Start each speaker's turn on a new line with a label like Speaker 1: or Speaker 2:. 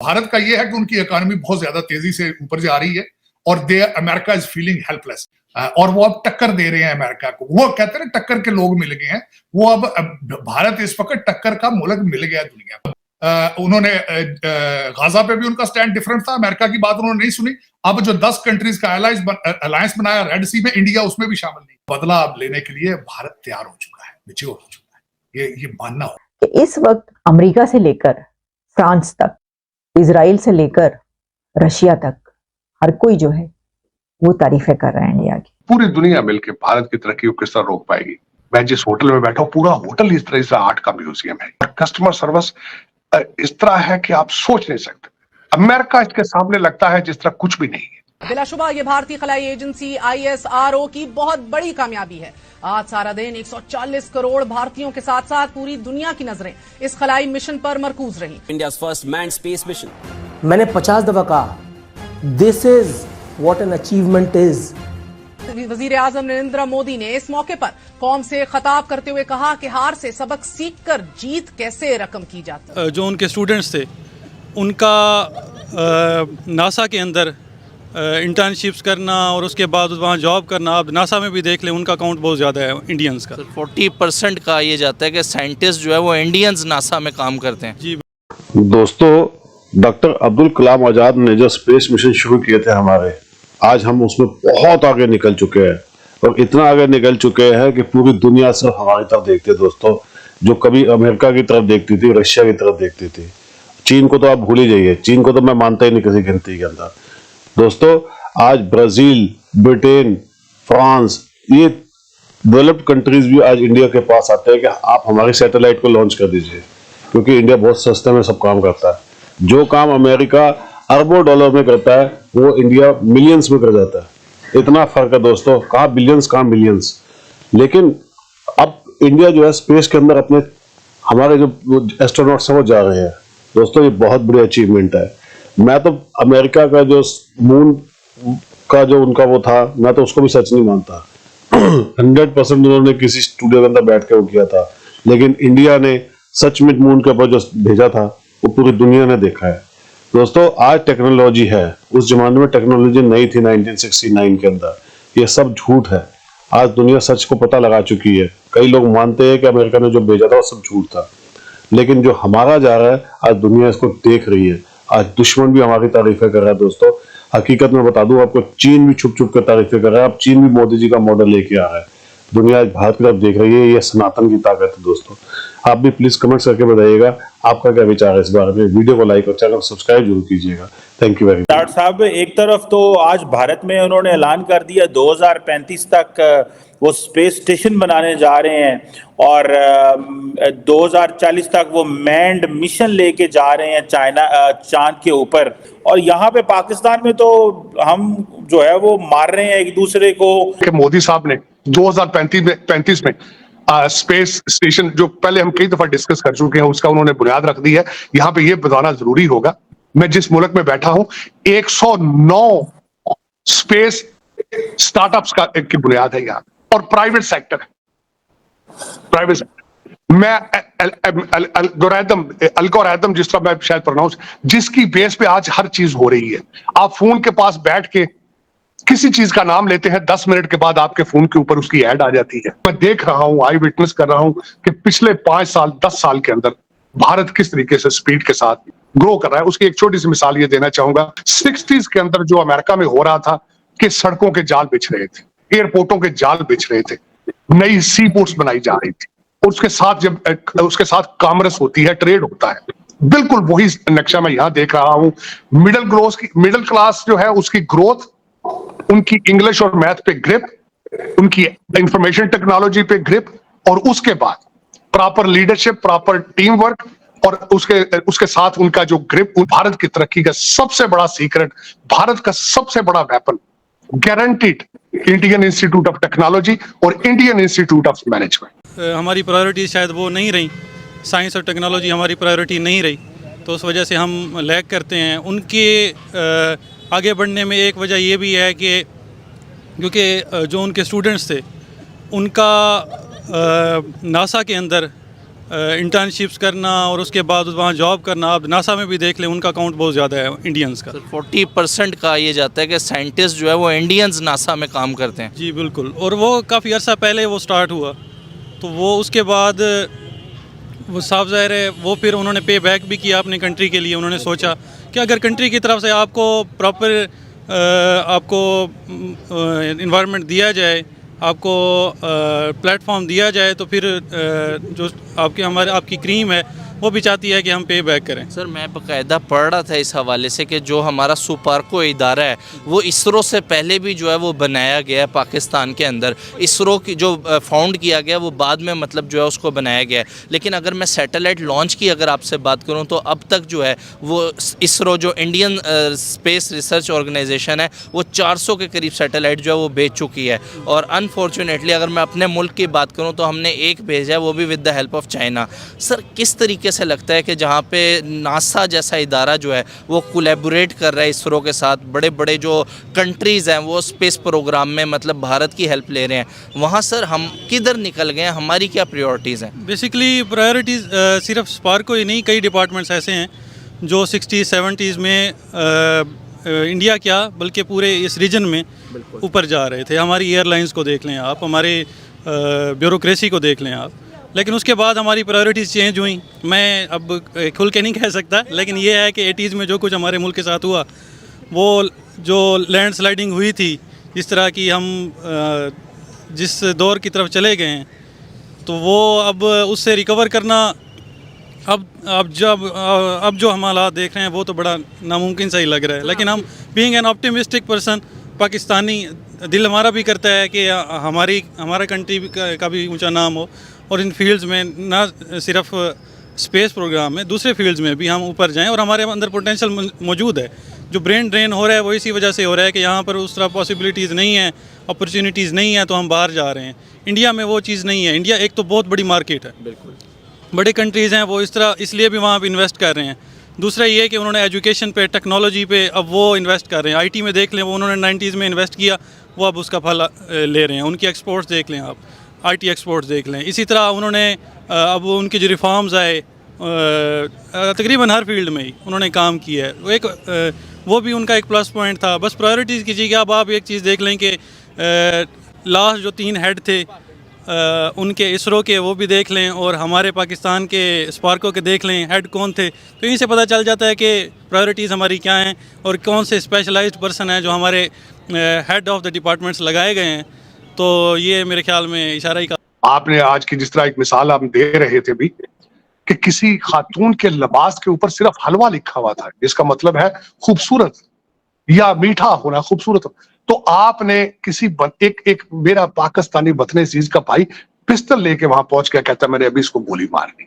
Speaker 1: भारत का ये है कि उनकी इकोनॉमी बहुत ज्यादा तेजी से ऊपर जा रही है और अमेरिका इज फीलिंग हेल्पलेस और वो अब टक्कर दे रहे हैं अमेरिका को। वो कहते हैं टक्कर के लोग मिल गए हैं, वो अब भारत इस वक्त टक्कर का मुल्क मिल गया दुनिया में। उन्होंने गाजा पे भी उनका स्टैंड डिफरेंट था, अमेरिका की बात उन्होंने नहीं सुनी। अब जो 10 कंट्रीज का अलायंस बनाया रेड सी में, इंडिया उसमें भी शामिल नहीं। बदला अब लेने के लिए भारत तैयार हो चुका है, मैच्योर हो चुका है, ये मानना हो।
Speaker 2: इस वक्त अमेरिका से लेकर फ्रांस तक, इजराइल से लेकर रशिया तक, हर कोई जो है वो तारीफें कर रहे हैं इंडिया की।
Speaker 3: पूरी दुनिया मिलकर भारत की तरक्की को किस तरह रोक पाएगी। मैं जिस होटल में बैठा हूँ, पूरा होटल इस तरह से आर्ट का म्यूजियम है और कस्टमर सर्विस इस तरह है कि आप सोच नहीं सकते। अमेरिका इसके सामने लगता है जिस तरह कुछ भी नहीं है।
Speaker 4: बिलाशुबा ये भारतीय खलाई एजेंसी ISRO की बहुत बड़ी कामयाबी है। आज सारा दिन 140 करोड़ भारतीयों के साथ साथ पूरी दुनिया की नजरें इस खलाई मिशन पर मरकूज रही।
Speaker 5: India first man space mission.
Speaker 6: मैंने 50 दफा कहा, this is what an achievement is.
Speaker 4: वजीर आजम नरेंद्र मोदी ने इस मौके पर कौम से खिताब करते हुए कहा कि हार से सबक सीखकर जीत कैसे रकम की जाती है।
Speaker 7: जो उनके स्टूडेंट्स थे उनका नासा के अंदर इंटर्नशिप्स करना और उसके बाद वहाँ जॉब करना, अब नासा में भी देख लें उनका अकाउंट बहुत ज़्यादा है इंडियंस का।
Speaker 8: 40% कहा यह जाता है कि साइंटिस्ट जो है वो इंडियंस नासा में काम करते हैं।
Speaker 7: जी
Speaker 9: दोस्तों, डॉक्टर अब्दुल कलाम आज़ाद ने जो स्पेस मिशन शुरू किए थे हमारे, आज हम उसमें बहुत आगे निकल चुके हैं और इतना आगे निकल चुके हैं कि पूरी दुनिया सिर्फ हमारी तरफ देखती है दोस्तों। जो कभी अमेरिका की तरफ देखती थी, रशिया की तरफ देखती थी, चीन को तो आप भूल ही जाइए। चीन को तो मैं मानता ही नहीं किसी गिनती के अंदर। दोस्तों, आज ब्राजील, ब्रिटेन, फ्रांस, ये डेवलप्ड कंट्रीज भी आज इंडिया के पास आते हैं कि आप हमारी सैटेलाइट को लॉन्च कर दीजिए, क्योंकि इंडिया बहुत सस्ते में सब काम करता है। जो काम अमेरिका अरबों डॉलर में करता है वो इंडिया मिलियंस में कर जाता है। इतना फर्क है दोस्तों, कहाँ बिलियंस कहाँ मिलियंस। लेकिन अब इंडिया जो है स्पेस के अंदर अपने हमारे जो एस्ट्रोनॉट्स हैं वो जा रहे हैं दोस्तों, ये बहुत बड़ी अचीवमेंट है। मैं तो अमेरिका का जो मून का जो उनका वो था, मैं तो उसको भी सच नहीं मानता। 100% उन्होंने किसी स्टूडियो के अंदर बैठ के वो किया था, लेकिन इंडिया ने सच में मून के ऊपर जो भेजा था वो पूरी दुनिया ने देखा है। दोस्तों, आज टेक्नोलॉजी है, उस जमाने में टेक्नोलॉजी नहीं थी 1969 के अंदर। ये सब झूठ है, आज दुनिया सच को पता लगा चुकी है। कई लोग मानते हैं कि अमेरिका ने जो भेजा था वो सब झूठ था, लेकिन जो हमारा जा रहा है आज दुनिया इसको देख रही है। आज दुश्मन भी हमारी तारीफें कर रहा है दोस्तों। हकीकत में बता दूं आपको, चीन भी छुप छुप कर तारीफें कर रहा है। अब चीन भी मोदी जी का मॉडल लेके आ रहा है। दुनिया आज भारत की तरफ देख रही है। ये सनातन की ताकत है दोस्तों। आप भी प्लीज कमेंट करके बताइएगा आपका क्या विचार है इस बारे में। वीडियो को लाइक और चैनल को सब्सक्राइब जरूर कीजिएगा। Thank you very much.
Speaker 10: Doctor साहब, एक तरफ तो आज भारत में उन्होंने ऐलान कर दिया 2035 तक वो स्पेस स्टेशन बनाने जा रहे हैं और 2040 तक वो मैन्ड मिशन लेके जा रहे हैं चांद के ऊपर। और यहाँ पे पाकिस्तान में तो हम जो है वो मार रहे हैं एक दूसरे को।
Speaker 3: मोदी साहब ने 2035 में स्पेस स्टेशन, जो पहले हम कई दफा डिस्कस कर चुके हैं, उसका उन्होंने बुनियाद रख दी है। यहाँ पे ये बताना जरूरी होगा, मैं जिस मुल्क में बैठा हूं 109 स्पेस स्टार्टअप्स की बुनियाद है यहाँ, और प्राइवेट सेक्टर मैं अल्गोरिथम जिस तरह मैं शायद प्रोनाउंस, जिसकी बेस पे आज हर चीज हो रही है। आप फोन के पास बैठ के किसी चीज का नाम लेते हैं, 10 मिनट के बाद आपके फोन के ऊपर उसकी ऐड आ जाती है। मैं देख रहा हूं, आई विटनेस कर रहा हूं कि पिछले 5 साल 10 साल के अंदर भारत किस तरीके से स्पीड के साथ ग्रो कर रहा है। उसकी एक छोटी सी मिसाल ये देना चाहूंगा। 60s के अंदर जो अमेरिका में हो रहा था कि सड़कों के जाल बिछ रहे थे, एयरपोर्टों के जाल बिछ रहे थे, नई सी पोर्ट्स बनाई जा रही थी, उसके साथ कॉमर्स होती है, ट्रेड होता है। बिल्कुल वही नक्शा मैं यहाँ देख रहा हूँ। मिडिल क्लास जो है उसकी ग्रोथ, उनकी इंग्लिश और मैथ पे ग्रिप, उनकी इंफॉर्मेशन टेक्नोलॉजी पे ग्रिप, और उसके बाद proper leadership, proper team work, और उसके साथ उनका जो ग्रिप। भारत की तरक्की का सबसे बड़ा सीक्रेट, भारत का सबसे बड़ा weapon guaranteed Indian institute of technology और इंडियन इंस्टीट्यूट ऑफ मैनेजमेंट।
Speaker 7: हमारी प्रायोरिटी शायद वो नहीं रही, साइंस और टेक्नोलॉजी हमारी प्रायोरिटी नहीं रही, तो उस वजह से हम लैग करते हैं। उनके आगे बढ़ने में एक वजह ये भी है कि क्योंकि जो उनके स्टूडेंट्स थे उनका नासा के अंदर इंटर्नशिप्स करना और उसके बाद वहाँ जॉब करना। आप नासा में भी देख लें, उनका अकाउंट बहुत ज़्यादा है इंडियंस का।
Speaker 8: 40% कहा यह जाता है कि साइंटिस्ट जो है वो इंडियंस नासा में काम करते हैं।
Speaker 7: जी बिल्कुल, और वो काफ़ी अर्सा पहले वो स्टार्ट हुआ, तो वो उसके बाद वो साफ ज़ाहिर है वो फिर उन्होंने पे बैक भी किया अपनी कंट्री के लिए। उन्होंने सोचा कि अगर कंट्री की तरफ से आपको प्रॉपर आपको इन्वायरमेंट दिया जाए, आपको प्लेटफॉर्म दिया जाए, तो फिर जो आपकी क्रीम है वो भी चाहती है कि हम पे बैक करें।
Speaker 8: सर मैं बाकायदा पढ़ रहा था इस हवाले से कि जो हमारा सुपार्को इदारा है वो इसरो से पहले भी जो है वो बनाया गया है पाकिस्तान के अंदर। इसरो की जो फाउंड किया गया वो बाद में मतलब जो है उसको बनाया गया है। लेकिन अगर मैं सैटेलाइट लॉन्च की अगर आपसे बात करूं तो अब तक जो है वो इसरो जो इंडियन स्पेस रिसर्च ऑर्गेनाइजेशन है वो 400 के करीब सैटेलाइट जो है वो भेज चुकी है। और अनफॉर्चुनेटली अगर मैं अपने मुल्क की बात करूँ तो हमने एक भेजा है, वो भी with the help of China. Sir किस तरीके से लगता है कि जहाँ पे नासा जैसा इदारा जो है वो कोलैबोरेट कर रहा है इसरो के साथ, बड़े बड़े जो कंट्रीज़ हैं वो स्पेस प्रोग्राम में मतलब भारत की हेल्प ले रहे हैं, वहाँ सर हम किधर निकल गए हैं? हमारी क्या प्रायोरिटीज़ हैं?
Speaker 7: बेसिकली प्रायोरिटीज़ सिर्फ स्पार्को ही नहीं, कई डिपार्टमेंट्स ऐसे हैं जो 60-70s में इंडिया क्या बल्कि पूरे इस रीजन में ऊपर जा रहे थे। हमारी एयरलाइंस को देख लें आप, हमारे ब्यूरोक्रेसी को देख लें आप। लेकिन उसके बाद हमारी प्रायोरिटीज़ चेंज हुई। मैं अब खुल के नहीं कह सकता, लेकिन ये है कि 80s में जो कुछ हमारे मुल्क के साथ हुआ, वो जो लैंड स्लाइडिंग हुई थी, जिस तरह की हम जिस दौर की तरफ चले गए हैं, तो वो अब उससे रिकवर करना अब जो हम हालात देख रहे हैं वो तो बड़ा नामुमकिन सा ही लग रहा है। लेकिन हम being an optimistic person, Pakistani दिल हमारा भी करता है कि हमारा कंट्री का भी ऊंचा नाम हो, और इन फील्ड्स में ना सिर्फ स्पेस प्रोग्राम में, दूसरे फील्ड्स में भी हम ऊपर जाएं। और हमारे अंदर पोटेंशियल मौजूद है। जो ब्रेन ड्रेन हो रहा है वो इसी वजह से हो रहा है कि यहाँ पर उस तरह पॉसिबिलिटीज़ नहीं है, अपॉर्चुनिटीज़ नहीं है, तो हम बाहर जा रहे हैं। इंडिया में वो चीज़ नहीं है। इंडिया एक तो बहुत बड़ी मार्केट है, बिल्कुल बड़े कंट्रीज़ हैं वो इसलिए भी वहाँ पर इन्वेस्ट कर रहे हैं। दूसरा ये है कि उन्होंने एजुकेशन पे, टेक्नोलॉजी पे अब वो इन्वेस्ट कर रहे हैं। आईटी में देख लें, वो उन्होंने 90s में इन्वेस्ट किया, वो अब उसका फल ले रहे हैं। उनकी एक्सपोर्ट्स देख लें आप, आईटी एक्सपोर्ट्स देख लें। इसी तरह उन्होंने अब उनके जो रिफॉर्म्स आए तकरीबन हर फील्ड में ही उन्होंने काम किया है। वो भी उनका एक प्लस पॉइंट था। बस प्रायोरिटीज़ कीजिएगा। अब आप एक चीज़ देख लें कि लास्ट जो 3 हेड थे उनके इसरो के, वो भी देख लें, और हमारे पाकिस्तान के स्पार्को के देख लें हेड कौन थे। तो इन्हीं से पता चल जाता है कि प्रायोरिटीज़ हमारी क्या हैं और कौन से स्पेशलाइज्ड पर्सन हैं जो हमारे हेड ऑफ द डिपार्टमेंट्स लगाए गए हैं। तो ये मेरे ख्याल में इशारा ही का।
Speaker 3: आपने आज की जिस तरह एक मिसाल आप दे रहे थे भी कि किसी खातून के लिबास के ऊपर सिर्फ हलवा लिखा हुआ था, जिसका मतलब है खूबसूरत या मीठा होना, खूबसूरत। तो आपने किसी एक मेरा पाकिस्तानी वतन अजीज का भाई पिस्टल लेके वहां पहुंच के कहता मैंने अभी इसको गोली मारनी।